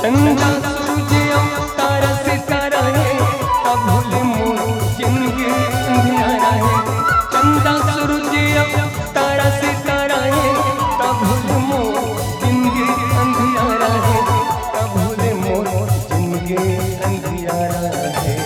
चंदा सूरज तारा सितारा है अब भूले मोर जिंदगी अंधियारा है। चंदा सूरज तारा सितारा है तब भूले मोर जिंदगी अंधियारा है। तब भूले मोर जिंदगी अंधियारा है।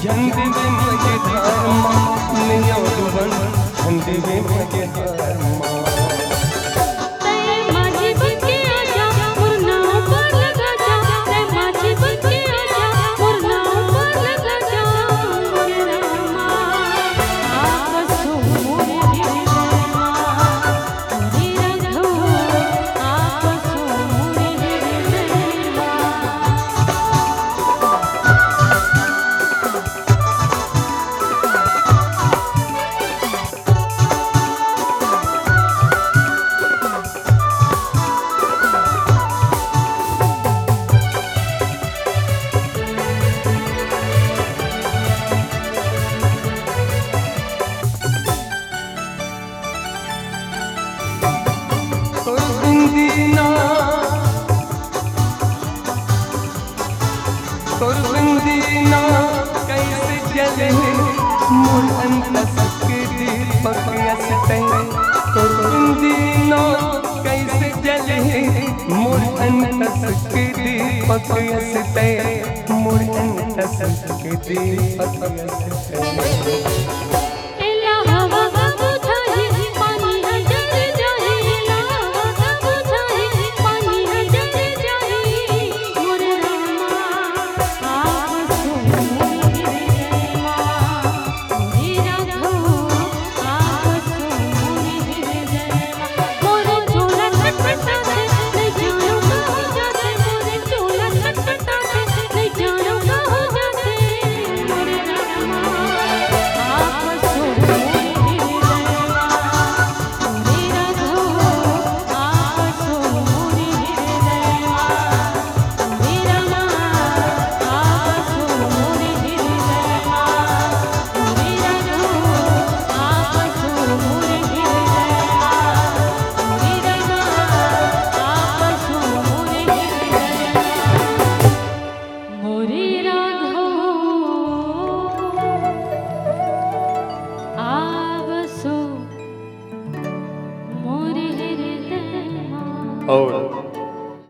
झंड में मजेदार माँ नैया डूबन झंड में मजेदार माँ। कुर्बंदीना कैसे जले मोर अंतस के दीपक यस्ते। कुर्बंदीना कैसे जले मोर अंतस के दीपक यस्ते। मोर अंतस के दीपक यस्ते। और